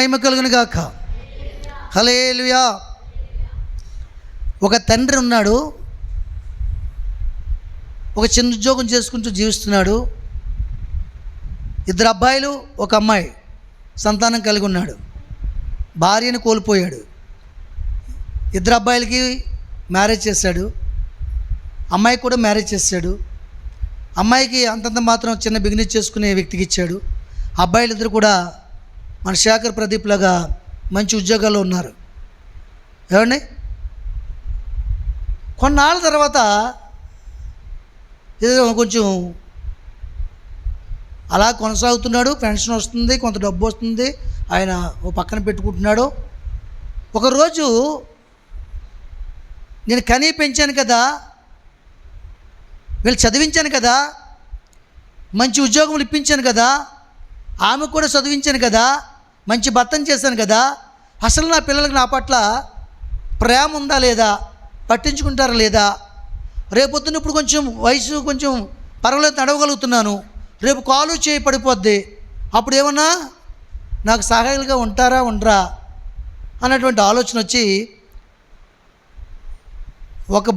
మహిమ కలుగును గాక. హల్లెలూయా. ఒక తండ్రి ఉన్నాడు, ఒక చిన్న ఉద్యోగం చేసుకుంటూ జీవిస్తున్నాడు. 2 అబ్బాయిలు, 1 అమ్మాయి, సంతానం కలిగి ఉన్నాడు. భార్యను కోల్పోయాడు. 2 అబ్బాయిలకి మ్యారేజ్ చేశాడు, అమ్మాయికి కూడా మ్యారేజ్ చేశాడు. అమ్మాయికి అంతంత మాత్రం చిన్న బిజినెస్ చేసుకునే వ్యక్తికి ఇచ్చాడు. అబ్బాయిలు 2 కూడా మన శేఖర్ ప్రదీప్ లాగా మంచి ఉద్యోగాల్లో ఉన్నారు. ఏమండి, కొన్నాళ్ళ తర్వాత ఏదో కొంచెం అలా కొనసాగుతున్నాడు. పెన్షన్ వస్తుంది, కొంత డబ్బు వస్తుంది, ఆయన ఓ పక్కన పెట్టుకుంటున్నాడు. ఒకరోజు నేను కనీ పెంచాను కదా, వీళ్ళు చదివించాను కదా, మంచి ఉద్యోగములు ఇప్పించాను కదా, ఆమె కూడా చదివించాను కదా, మంచి భర్తను చేశాను కదా, అసలు నా పిల్లలకు నా పట్ల ప్రేమ ఉందా లేదా, పట్టించుకుంటారా లేదా, రేపొద్దున ఇప్పుడు కొంచెం వయసు కొంచెం పర్వాలేదు, నడవగలుగుతున్నాను, రేపు కాలు చేయి పడిపోద్ది, అప్పుడు ఏమన్నా నాకు సహాయాలుగా ఉంటారా ఉండరా అన్నటువంటి ఆలోచన వచ్చి ఒక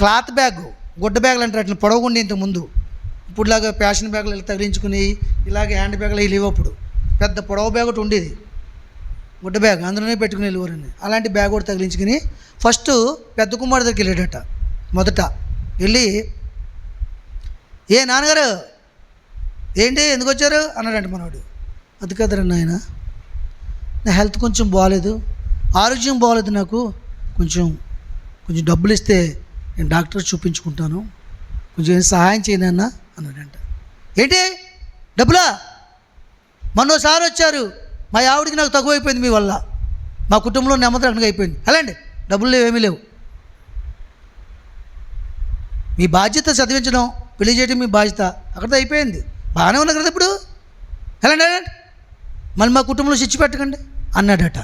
క్లాత్ బ్యాగ్, గుడ్డ బ్యాగులు అంటారు, అట్లా పొడవుకుండి ఇంతకుముందు, ఇప్పుడులాగా ఫ్యాషన్ బ్యాగులు ఇలా తగిలించుకుని ఇలాగే హ్యాండ్ బ్యాగులు లేవు. అప్పుడు పెద్ద పొడవు బ్యాగ్ ఒకటి ఉండేది, గుడ్డ బ్యాగ్, అందులోనే పెట్టుకుని వెళ్ళేవారండి. అలాంటి బ్యాగ్ కూడా తగిలించుకుని ఫస్ట్ పెద్ద కుమారుడి దగ్గరికి వెళ్ళాడట. మొదట వెళ్ళి, ఏ నాన్నగారు ఏంటి ఎందుకు వచ్చారు అన్నాడంట మనవాడు. అది కదరా నాయన, నా హెల్త్ కొంచెం బాగాలేదు, ఆరోగ్యం బాగాలేదు, నాకు కొంచెం డబ్బులు ఇస్తే నేను డాక్టర్ చూపించుకుంటాను, కొంచెం సహాయం చేయనన్నా అన్నాడంట. ఏంటి డబ్బులా? మొన్నోసారి వచ్చారు, మా ఆవిడికి నాకు తక్కువైపోయింది మీ వల్ల, మా కుటుంబంలో నెమ్మది రకంగా అయిపోయింది, అలాండి డబ్బులు లేవు, ఏమీ లేవు, మీ బాధ్యత చదివించడం, పెళ్లి చేయడం మీ బాధ్యత, అక్కడితో అయిపోయింది, బాగానే ఉన్నా కదా ఇప్పుడు, వెళ్ళండి వెళ్ళండి, మళ్ళీ మా కుటుంబంలో చిచ్చు పెట్టకండి అన్నాడట.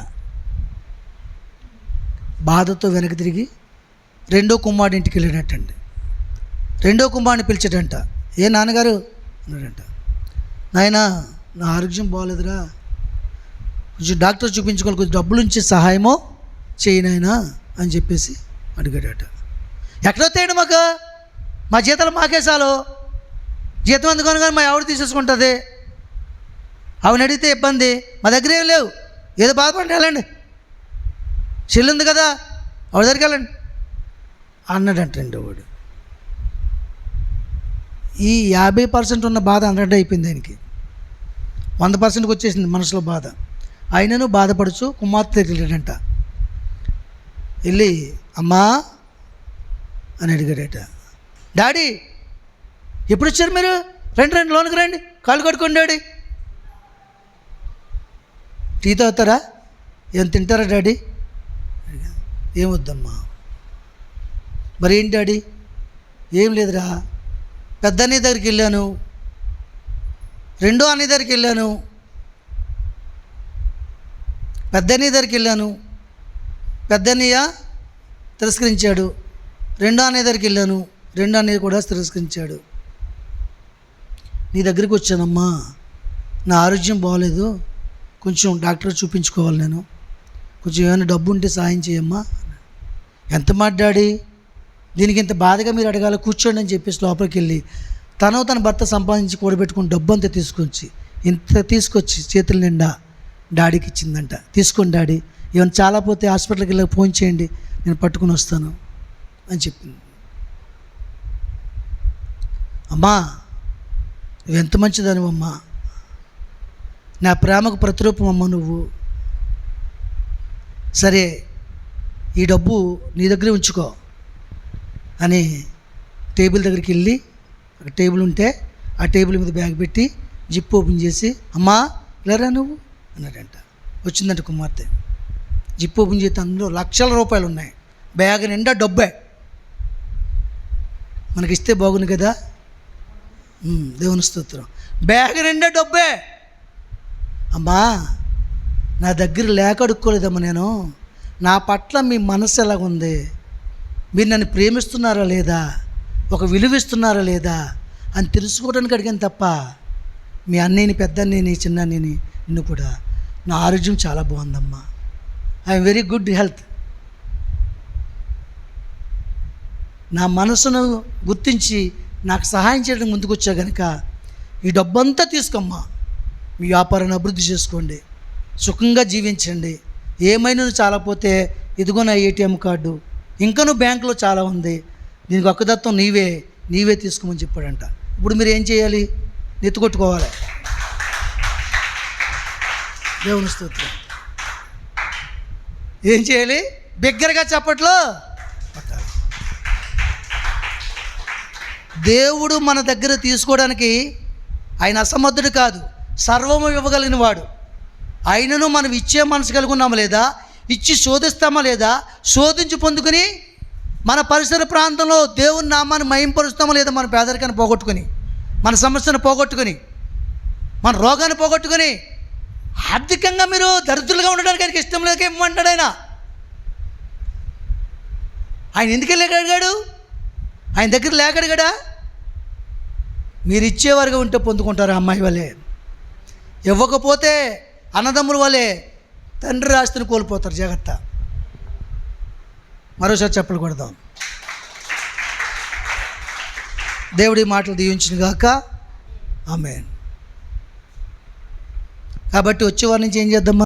బాధతో వెనక్కి తిరిగి 2వ కుమారుడి ఇంటికి వెళ్ళాడటండి. 2వ కుమారుడిని పిలిచాడంట. ఏ నాన్నగారు అన్నాడంట. నాయనా నా ఆరోగ్యం బాగోలేదురా, కొంచెం డాక్టర్ చూపించుకోవాలి, కొంచెం డబ్బులు ఉంచి సహాయమో చేయనాయనా అని చెప్పేసి అడిగాడట. ఎక్కడొస్తాయండి మాకు, మా జీతాలు మాకే చాలు, జీతం అందుకొని కానీ మా ఆవిడ తీసేసుకుంటుంది, ఆవిడని అడిగితే ఇబ్బంది, మా దగ్గర ఏం లేవు, ఏదో బాధపడి వెళ్ళండి, చెల్లి ఉంది కదా ఆవిడ దగ్గరికి వెళ్ళండి అన్నాడంటండి వాడు. ఈ 50% ఉన్న బాధ 100 అయిపోయింది ఆయనకి, 100%కి వచ్చేసింది మనసులో బాధ. ఆయనను బాధపడుచు కుమార్తె దగ్గరికి వెళ్ళాడంట. వెళ్ళి అమ్మా అని అడిగాడట. డాడీ ఎప్పుడు వచ్చారు మీరు, రండి లోనికి రండి, కాళ్ళు కడుక్కోండి డాడీ, టీ తాగుతారా, ఏం తింటారా డాడీ? ఏమొద్దమ్మా. మరి ఏంటి డాడీ? ఏం లేదురా, పెద్ద అన్నయ్య దగ్గరికి వెళ్ళాను, 2వ అన్నయ్య దగ్గరికి వెళ్ళాను, పెద్ద అన్నయ్య దగ్గరికి వెళ్ళాను, పెద్ద అన్నయ్య తిరస్కరించాడు, 2వ అన్నయ్య దగ్గరికి వెళ్ళాను, 2వ అన్నయ్య కూడా తిరస్కరించాడు, నీ దగ్గరికి వచ్చానమ్మా, నా ఆరోగ్యం బాగోలేదు, కొంచెం డాక్టర్ చూపించుకోవాలి, నేను కొంచెం ఏమైనా డబ్బు ఉంటే సాయం చేయమ్మా. ఎంత మాట డాడీ, దీనికి ఇంత బాధగా మీరు అడగాల, కూర్చోండి అని చెప్పేసి లోపలికి వెళ్ళి తన భర్త సంపాదించి కూడబెట్టుకుని డబ్బు అంతా తీసుకొచ్చి చేతుల నిండా డాడీకి ఇచ్చిందంట. తీసుకోండి డాడీ, ఏమైనా చాలా పోతే హాస్పిటల్కి వెళ్ళి ఫోన్ చేయండి, నేను పట్టుకుని వస్తాను అని చెప్పింది. అమ్మా నువ్వెంత మంచిదానివమ్మా, నా ప్రేమకు ప్రతిరూపం అమ్మ నువ్వు, సరే ఈ డబ్బు నీ దగ్గరే ఉంచుకో అని టేబుల్ దగ్గరికి వెళ్ళి, ఒక టేబుల్ ఉంటే ఆ టేబుల్ మీద బ్యాగ్ పెట్టి జిప్ ఓపెన్ చేసి, అమ్మా ఇలారా నువ్వు అన్నాడంట. వచ్చిందంట కుమార్తె, జిప్ ఓపెన్ చేస్తే అందులో లక్షల రూపాయలు ఉన్నాయి, బ్యాగ్ నిండా డబ్బే, మనకిస్తే బాగుంది కదా, దేవుని స్తోత్రం, బ్యాగ్ నిండా డబ్బే. అమ్మా నా దగ్గర లేక అడుక్కోలేదమ్మా, నేను నా పట్ల మీ మనసు ఎలాగుంది, మీరు నన్ను ప్రేమిస్తున్నారా లేదా, ఒక విలువ ఇస్తున్నారా లేదా అని తెలుసుకోవడానికి అడిగాను తప్ప మీ అన్నయ్యని, పెద్ద అన్నయ్యని, చిన్న అన్నయ్యని నిన్ను కూడా నా ఆరోగ్యం చాలా బాగుందమ్మా, ఐఎమ్ వెరీ గుడ్ హెల్త్. నా మనసును గుర్తించి నాకు సహాయం చేయడానికి ముందుకు వచ్చా కనుక ఈ డబ్బంతా తీసుకోమ్మా, మీ వ్యాపారాన్ని అభివృద్ధి చేసుకోండి, సుఖంగా జీవించండి. ఏమైనా చాలకపోతే ఇదిగో నా ఏటీఎం కార్డు, ఇంకా నువ్వు బ్యాంకులో చాలా ఉంది, దీనికి హక్కుదత్వం నీవే తీసుకోమని చెప్పాడంట. ఇప్పుడు మీరు ఏం చేయాలి? నెత్తుకొట్టుకోవాలి. దేవుని స్తోత్రం. ఏం చేయాలి? బిగ్గరగా చప్పట్లో పట్టాలి. దేవుడు మన దగ్గర తీసుకోవడానికి ఆయన అసమర్థుడు కాదు, సర్వము ఇవ్వగలిగిన వాడు. ఆయనను మనం ఇచ్చే మనసు కలిగి ఉన్నామా లేదా, ఇచ్చి శోధిస్తామా లేదా, శోధించి పొందుకొని మన పరిసర ప్రాంతంలో దేవుని నామాన్ని మహింపరుస్తామా లేదా, మన పేదరికాన్ని పోగొట్టుకొని, మన సమస్యను పోగొట్టుకొని, మన రోగాన్ని పోగొట్టుకొని, ఆర్థికంగా మీరు దరిద్రులుగా ఉండడానికి ఆయనకి ఇష్టం లేక ఇవ్వమంటాడు ఆయన ఎందుకు అడిగాడు? ఆయన దగ్గర లేక అడిగాడా? మీరు ఇచ్చేవారుగా ఉంటే పొందుకుంటారు. అమ్మాయి వలె ఇవ్వకపోతే అన్నదమ్ముల వలె తండ్రి ఆస్తిని కోల్పోతారు. జాగ్రత్త. మరోసారి చెప్పలు కొడదాం. దేవుడి మాటలు దీవించును గాక. ఆమేన్. కాబట్టి వచ్చేవారి నుంచి ఏం చేద్దాం?